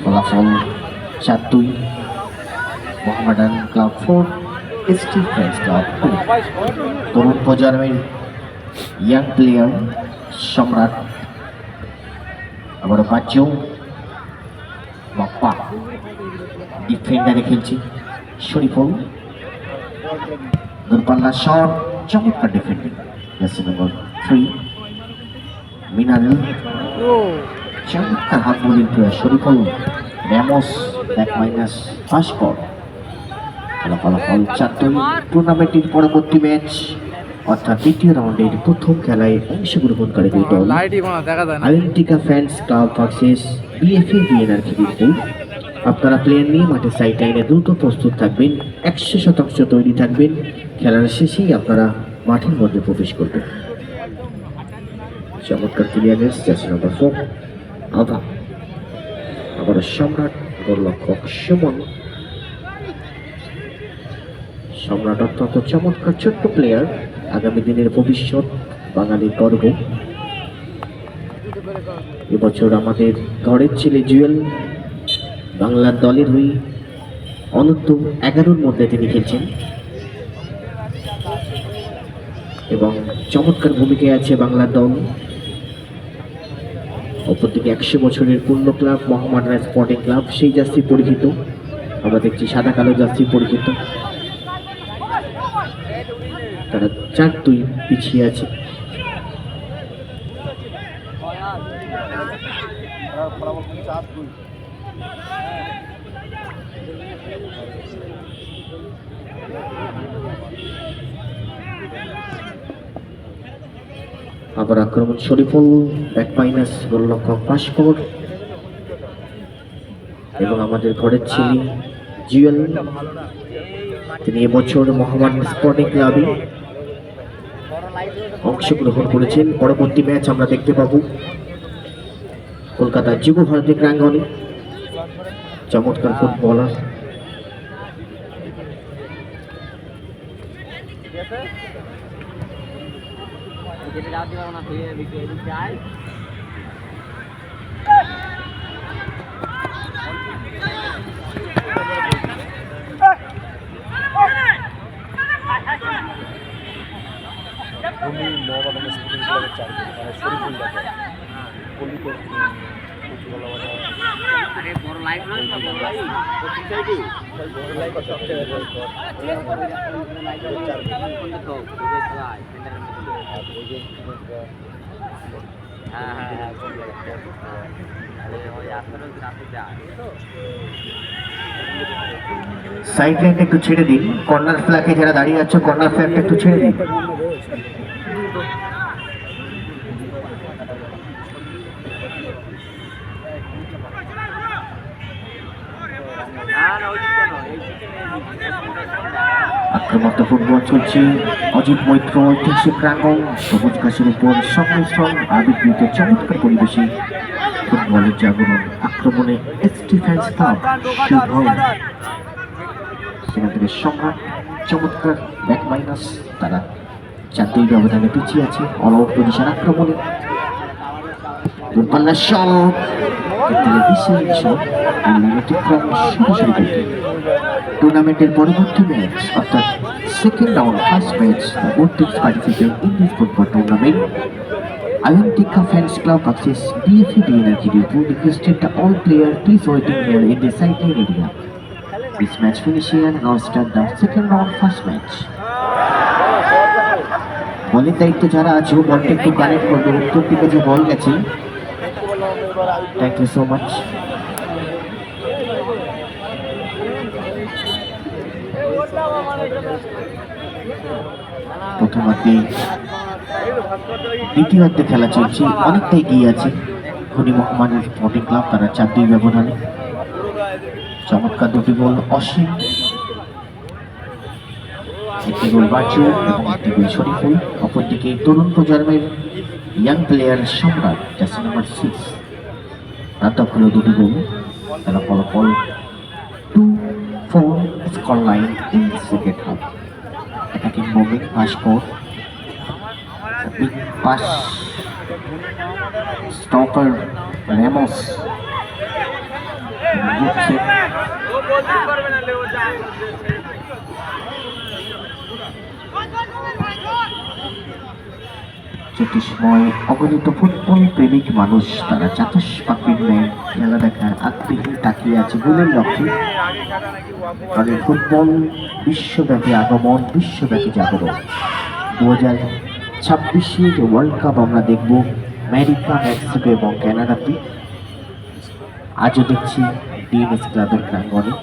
ফলাফল 4-2 Mohammedan club 4 ST friends club 2। তরুণ প্রজন্মের ইয়াং প্লেয়ার সম্রাট আবারও বাচ্চু বাপ্পা ডিফেন্ডারে খেলছে শরীফুল, দূরপাল্লা শট, চমৎকার ডিফেন্ডিং জার্সি নম্বর 3 মিনারেল, চমৎকার হাত বোলিং player Shariful, Ramos back minus pass কর। ফলাফল 4-2। টুর্নামেন্টের পরবর্তী ম্যাচ অর্থাৎ দ্বিতীয় রাউন্ডের প্রথম খেলায় অংশগ্রহণকারী দুই দল আইএনটিকা fans club versus BFA VNR Khidirpur. আপনারা প্লেয়ার নিয়ে মাঠের সাইড লাইনে দ্রুত প্রস্তুত থাকবেন, 100% তৈরি থাকবেন। খেলার শেষেই আপনারা মাঠের মধ্যে প্রবেশ করবেন। চমৎকার ক্লিয়ারেন্স জার্সি নম্বর 4 আভা, আবার সম্রাট গোলরক্ষক সুমন। সম্রাট অত্যন্ত চমৎকার ছোট্ট প্লেয়ার, আগামী দিনের ভবিষ্যৎ, বাঙালির গর্ব। এবছর আমাদের ঘরের ছেলে জুয়েল বাংলার দলের হয়ে অনূর্ধ্ব 11-র মধ্যে তিনি খেলছেন এবং চমৎকার ভূমিকায় আছে বাংলার দল। অপরদিকে 100 বছরের পূর্ণ ক্লাব মোহামেডান স্পোর্টিং ক্লাব, সেই জার্সি পরিচিত, আমরা দেখছি সাদা কালো জার্সি পরিচিত। তারা 4-2 পিছিয়ে আছে। আবার আক্রমণ শরীফুল, ব্যাক মাইনাস গোলরক্ষক ভাস্কর এবং আমাদের ঘরের ছেলে জুয়েল, তিনি এবছর মোহামেডান স্পোর্টিং ক্লাবে অংশগ্রহণ করেছেন। পরবর্তী ম্যাচ আমরা দেখতে পাবো কলকাতা যুব ভারতী ক্রাঙ্গনে। চমৎকার ফুটবলার, মোহামেডান স্পোর্টিং ক্লাবের 4 মানে শরীফুল দেখে পল্লিতে বড় লাইভ সাইড লাইনটা একটু ছেড়ে দিন, কর্নার ফ্ল্যাগে যারা দাঁড়িয়ে আছে কর্নার ফ্ল্যাগটা একটু ছেড়ে দিন। আক্রমণাত্মক ফুটবল চলছে, অজিত মৈত্র ঐতিহাসিক প্রাঙ্গণ, সবুজ ঘাসের উপর সংমিশ্রণ আবেগিত চমৎকার পরিবেশে ফুটবলের জাগরণ। আক্রমণে এসটি ফ্রেন্ডস ক্লাব শুভম, সেখান থেকে সম্রাট, চমৎকার ব্যাক মাইনাস, তারা 4-2 ব্যবধানে পিছিয়ে আছে। অল আউট পজিশন আক্রমণে দূরপাল্লার শট, টুর্নামেন্টের পরবর্তী ম্যাচ অর্থাৎ second round first match both teams participate in this football tournament. Ayantika Fans Club versus BFA VNR Khidirpur requested the all players please waiting here in the sideline area. This match finish here and now start the second round first match. বলের দায়িত্ব যারা আছে বলটা একটু connect করবে, উত্তর দিকে যে বল গেছে। Thank you so much. প্রথমার্ধে দ্বিতীয়ার্ধে খেলা চলছে, অনেকটাই এগিয়ে আছে খনি মোহামেডান স্পোর্টিং ক্লাব, তারা 4-2 ব্যবধানে। চমৎকার দুটি গোল অসীম, একটি গোল বাচ্চু এবং একটি গোল শরীফুল। অপরদিকে তরুণ প্রজন্মের ইয়াং প্লেয়ার সম্রাট জার্সি নাম্বার 6, তার দখলে দুটি গোল। তারা ফলাফল 2-4 score line in second half. attacking moving pass court, big pass, stopper Ramos, good save. যেটি সময় অগণিত ফুটবল প্রেমিক মানুষ তারা চাতুষ্পাকির ন্যায় খেলা দেখার আগ্রহী তাকিয়ে আছে গোলের লক্ষ্যে। কারণ ফুটবল বিশ্বব্যাপী আগমন, বিশ্বব্যাপী জাগরণ। 2026 ওয়ার্ল্ড কাপ আমরা দেখব আমেরিকা, মেক্সিকো এবং কানাডাতে। আজও দেখছি ডিএনএস ক্লাবের প্রাঙ্গণে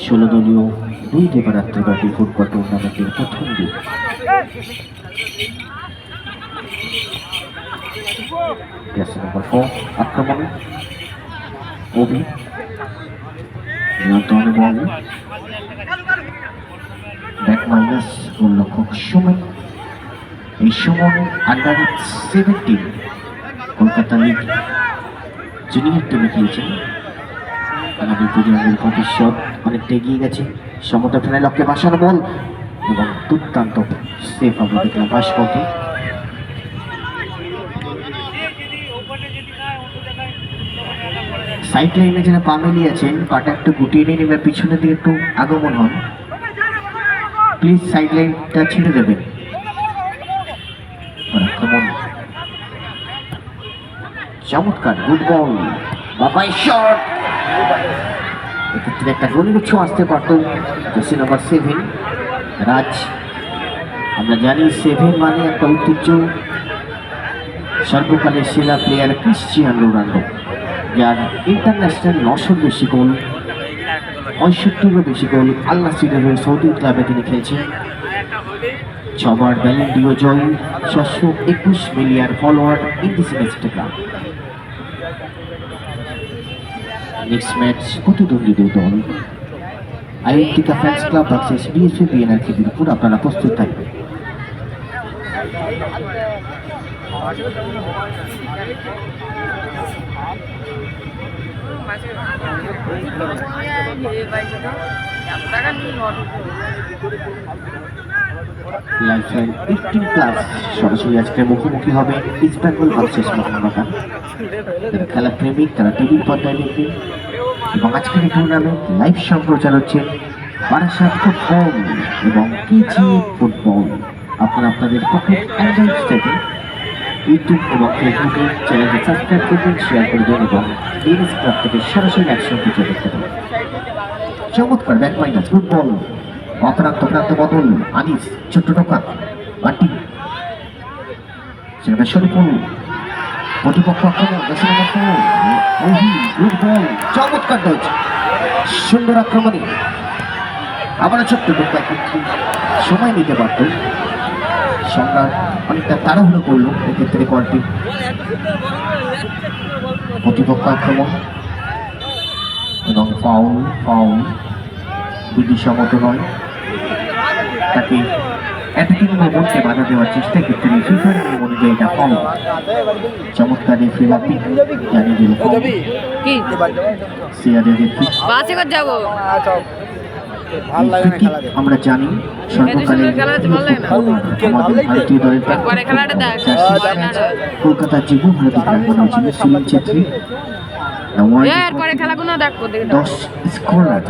16 দলীয় 2 দিবারাত্রিব্যাপী ফুটবল টুর্নামেন্টের প্রথম দিন। নম্বর 4 আক্রমণে অভি নিয়ন্ত্রণে বল, ব্যাক মাইনাস গোলরক্ষক সুমন। এই Suman under 17 Kolkata league junior টিমে খেলছেন। আগামী প্রজন্মের ভবিষ্যৎ অনেকটা এগিয়ে গেছে। সমতা ফেরায় লক্ষ্যে বাসানো বল এবং দুর্দান্ত সেফ আমরা দেখলাম পাস করতে। সাইড লাইনে যারা পা মিলিয়েছেন পাটা একটু গুটিয়ে নিন এবার পিছনের দিকে একটু আগমন হন। প্লিজ সাইড লাইনটা ছেড়ে দেবেন। আক্রমণ চমৎকার, গুড বল, বাবাই শট। এক্ষেত্রে একটা গোলের ছোঁয়া আসতে পারত। জার্সি নাম্বার 7 রাজ। আমরা জানি 7 মানে একটা ঐতিহ্য। সর্বকালের সেরা প্লেয়ার ক্রিশ্চিয়ানো রোনাল্ডো, যার ইন্টারন্যাশনাল 900 বেশি গোল, 65 বেশি গোল। আল নাসিরের সৌদি ক্লাবে তিনি খেলছেন। 6বার ব্যালন ডিও জয়, 621 million follower in this club. Next match প্রতিদ্বন্দ্বী দুই দল আইএনটিকা fans club versus BSP BNRK বিরুদ্ধে আপনারা প্রস্তুত থাকবেন। লাইফলাইন 18+ সরাসরি আজকে মুখোমুখি হবে ইস্ট বেঙ্গল ভার্সেস মোহনবাগান। যারা খেলা প্রেমিক তারা টিভির পর্দায় দেখবেন এবং আজকের এই টুর্নামেন্ট লাইভ সম্প্রচার হচ্ছে বারাসাত ফুটবল এবং কেজি ফুটবল। আপনারা আপনাদের পকেট অ্যান্ড্রয়েড সেটে ইউটিউব এবং ফেসবুকে চ্যানেলটি সাবস্ক্রাইব করবেন, শেয়ার করবেন এবং ডিএনএস ক্লাব থেকে সরাসরি ম্যাচ সম্প্রচার দেখতে পাবেন। চমৎকার ব্যাক মাইনাস ফুটবল, অপরান্ত প্রান্ত বদল, আনিস ছোট্ট টোকা বাটি, সেখানে শরীফুল প্রতিপক্ষ আক্রমণ, ফুটবল চমৎকার ডজ, সুন্দর আক্রমণে আবার ছোট্ট টোকা, কিন্তু সময় নিতে পারত। সম্রাট অনেকটা তাড়াহুড়ো করলো এক্ষেত্রে বলটি। প্রতিপক্ষ আক্রমণ এবং ফাউল, বিধিসম্মত নয়। তাকে অ্যাটাকিং মোমেন্টে বাধা দেওয়ার চেষ্টা ক্ষেত্রে ফিফার নিয়ম অনুযায়ী এটা ফাউল। চমৎকার রেফারি রাফিক জানিয়ে দিল আমরা জানি সর্বকালের আমাদের ভারতীয় দলের কলকাতার যুব ভারতী প্রাঙ্গণে হয়েছিল সুনীল ছেত্রী। 10 স্কোরার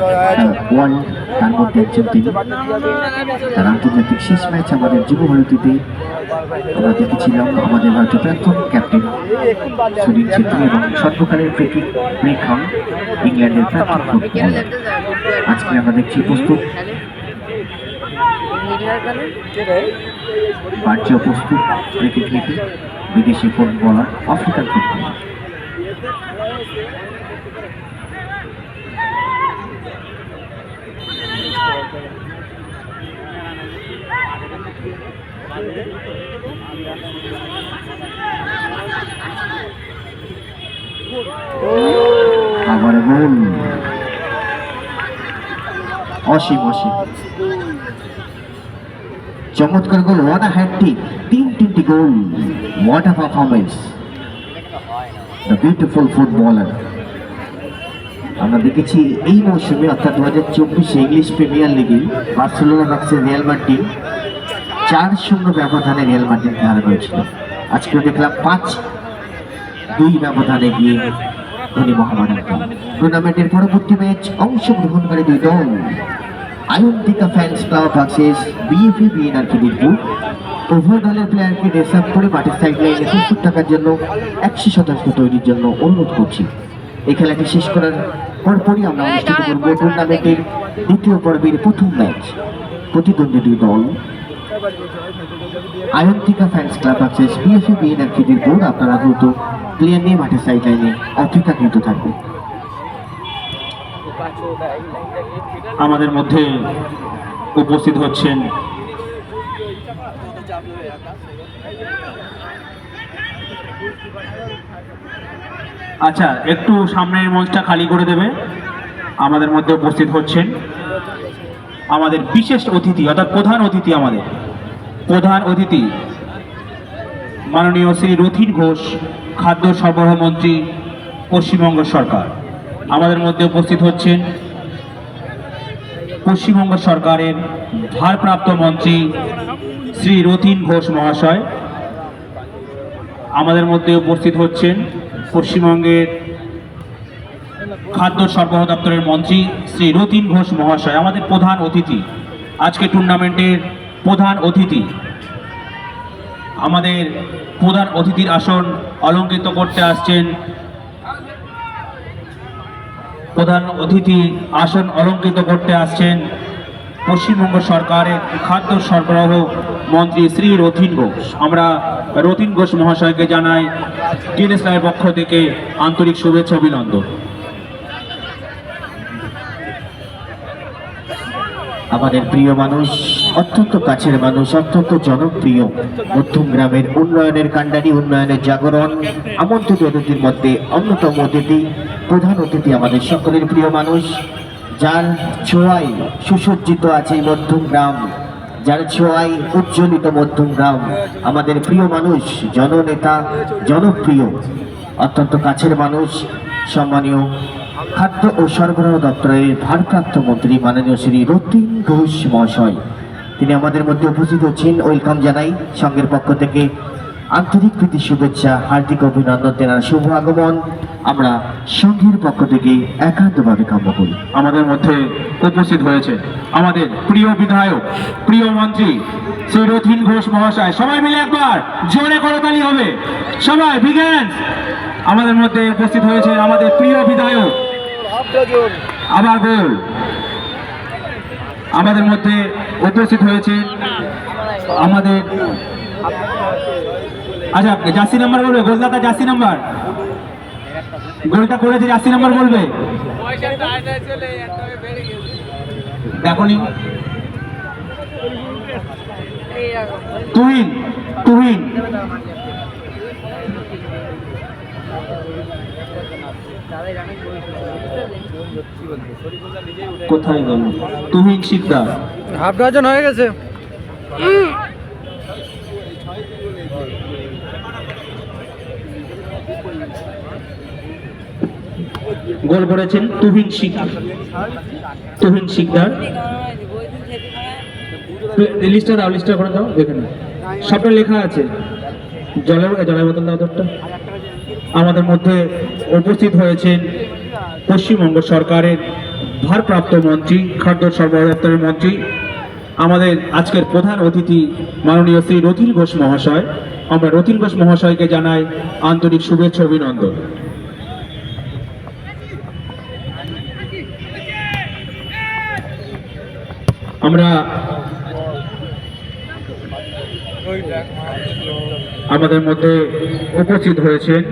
ওয়ার্ল্ড, তার মধ্যে একজন তিনি। তার আন্তর্জাতিক শেষ ম্যাচ আমাদের যুব ভারতীতে আমরা দেখেছিলাম আমাদের ভারতীয় প্রাক্তন ক্যাপ্টেন সুনীল ছেত্রী এবং সর্বকালের ক্রিকেট ব্রেকন ইংল্যান্ডের প্রাক্তন ফুটবলার। আজকে আমরা দেখছি প্রস্তুত ভারতীয় প্রস্তুত ক্রিকেট নীতি, বিদেশি ফুটবলার, আফ্রিকান ফুটবলার। আবার গোল, অসীম চমৎকার গোল, ওয়াট আ হ্যাট্রিক, 3টি goal, what a performance, the beautiful footballer. আমরা দেখেছি এই মৌসুমে অর্থাৎ 2024 ইংলিশ প্রিমিয়ার লিগে বার্সেলোনা ভার্সেস রিয়াল মাদ্রিদ 4-0 ব্যবধানে রিয়াল মাদ্রিদকে হারানো হয়েছিল। আজকেও দেখলাম 5-2 ব্যবধানে গিয়ে ধনী মহামানব। টুর্নামেন্টের পরবর্তী ম্যাচ অংশগ্রহণকারী দুই দল Ayantika fans club versus বিএফি বিএনআরকে Birpur. উভয় দলের প্লেয়ারকে ড্রেস আপ করে মাঠের সাইড লাইনে প্রস্তুত থাকার জন্য 100% তৈরির জন্য অনুরোধ করছি। এই খেলাটি শেষ করার পরপরই আমরা অনুষ্ঠিত করব টুর্নামেন্টের দ্বিতীয় পর্বের প্রথম ম্যাচ। প্রতিদ্বন্দ্বী দুই দল Ayantika fans club versus বিএফি বিএনআরকে Birpur. আপনারা দ্রুত প্লেয়ার নিয়ে মাঠের সাইড লাইনে অপেক্ষাকৃত থাকবে। আমাদের মধ্যে উপস্থিত হচ্ছেন আচ্ছা, একটু সামনের মঞ্চটা খালি করে দেবে। আমাদের মধ্যে উপস্থিত হচ্ছেন আমাদের বিশেষ অতিথি, অর্থাৎ প্রধান অতিথি, আমাদের প্রধান অতিথি মাননীয় শ্রী রথীন ঘোষ, খাদ্য সরবরাহ মন্ত্রী, পশ্চিমবঙ্গ সরকার। আমাদের মধ্যে উপস্থিত হচ্ছেন পশ্চিমবঙ্গ সরকারের ভারপ্রাপ্ত মন্ত্রী শ্রী রথীন ঘোষ মহাশয়। আমাদের মধ্যে উপস্থিত হচ্ছেন পশ্চিমবঙ্গের খাদ্য সরবরাহ দপ্তরের মন্ত্রী শ্রী রথীন ঘোষ মহাশয়। আমাদের প্রধান অতিথি, আজকে টুর্নামেন্টের প্রধান অতিথি। আমাদের প্রধান অতিথির আসন অলঙ্কৃত করতে আসছেন প্রধান অতিথি আসন অলঙ্কৃত করতে আসছেন পশ্চিমবঙ্গ সরকারের খাদ্য সরবরাহ মন্ত্রী শ্রী রথীন ঘোষ। আমরা রথীন ঘোষ মহাশয়কে জানাই টিএনএস রায়ের পক্ষ থেকে আন্তরিক শুভেচ্ছা অভিনন্দন। আমাদের প্রিয় মানুষ, অত্যন্ত কাছের মানুষ, অত্যন্ত জনপ্রিয় মধ্যম গ্রামের উন্নয়নের কাণ্ডারি, উন্নয়নের জাগরণ আমন্ত্রিত অতিথির মধ্যে অন্যতম অতিথি, প্রধান অতিথি আমাদের সকলের প্রিয় মানুষ, যার ছোঁয়ায় সুসজ্জিত আছে এই মধ্যম গ্রাম, যার ছোঁয়ায় উজ্জ্বলিত মধ্যম গ্রাম, আমাদের প্রিয় মানুষ, জননেতা, জনপ্রিয়, অত্যন্ত কাছের মানুষ, সম্মানীয় খাদ্য ও সরবরাহ দপ্তরের ভারপ্রাপ্ত মন্ত্রী মাননীয় শ্রী রথীন ঘোষ মহাশয়। তিনি আমাদের মধ্যে উপস্থিত হচ্ছেন। ওয়েলকাম জানাই সংঘের পক্ষ থেকে, আন্তরিক প্রীতি শুভেচ্ছা, হার্দিক অভিনন্দন, তেনার শুভ আগমন আমরা সংঘের পক্ষ থেকে একান্তভাবে কামনা করি। আমাদের মধ্যে উপস্থিত হয়েছে আমাদের প্রিয় বিধায়ক, প্রিয় মন্ত্রী শ্রী রথীন ঘোষ মহাশয়। সবাই মিলে একবার জোরে করতালি হবে, সবাই বিজ্ঞান। আমাদের মধ্যে উপস্থিত হয়েছে আমাদের প্রিয় বিধায়ক, আবার গোল। আমাদের মধ্যে উপস্থিত হয়েছে আমাদের, আচ্ছা জার্সি নাম্বার বলবে, গোলদাতা জার্সি নাম্বার, গোলটা করেছে জার্সি নাম্বার বলবে, দেখনি তুহিন, তুহিন কোথায় গেল? তুহিন শিকদার হাফ ডজন হয়ে গেছে। গোল করেছেন তুহিন শিকদার। তুহিন শিকদার, লিস্টটা দাও, লিস্টটা করে দাও, এখানে সবটা লেখা আছে। জলের বোতল দাও তোরটা। আমাদের মধ্যে উপস্থিত হয়েছেন পশ্চিমবঙ্গ সরকারের ভারপ্রাপ্ত মন্ত্রী, খাদ্য সরবরাহ দপ্তরের মন্ত্রী, আমাদের আজকের প্রধান অতিথি মাননীয় শ্রী রথীন ঘোষ মহাশয়। আমরা রথীন ঘোষ মহাশয়কে জানাই আন্তরিক শুভেচ্ছা অভিনন্দন। আমরা আমাদের মধ্যে উপস্থিত হয়েছেন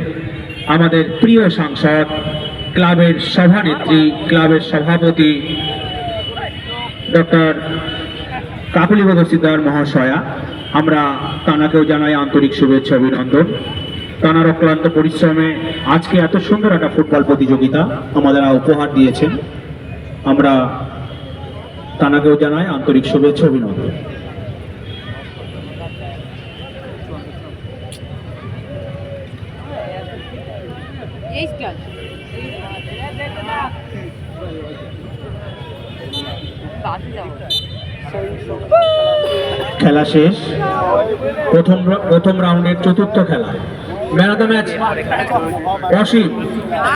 আমাদের প্রিয় সাংসদ, ক্লাবের সভানেত্রী, ক্লাবের সভাপতি ডক্টর কাকলি বদস্তিদার মহাশয়া। আমরা তানাকেও জানাই আন্তরিক শুভেচ্ছা অভিনন্দন। তানার অক্লান্ত পরিশ্রমে আজকে এত সুন্দর একটা ফুটবল প্রতিযোগিতা আমাদের উপহার দিয়েছেন। আমরা তানাকেও জানাই আন্তরিক শুভেচ্ছা অভিনন্দন। খেলা শেষ, প্রথম রাউন্ডের চতুর্থ খেলা, man of the match Asim.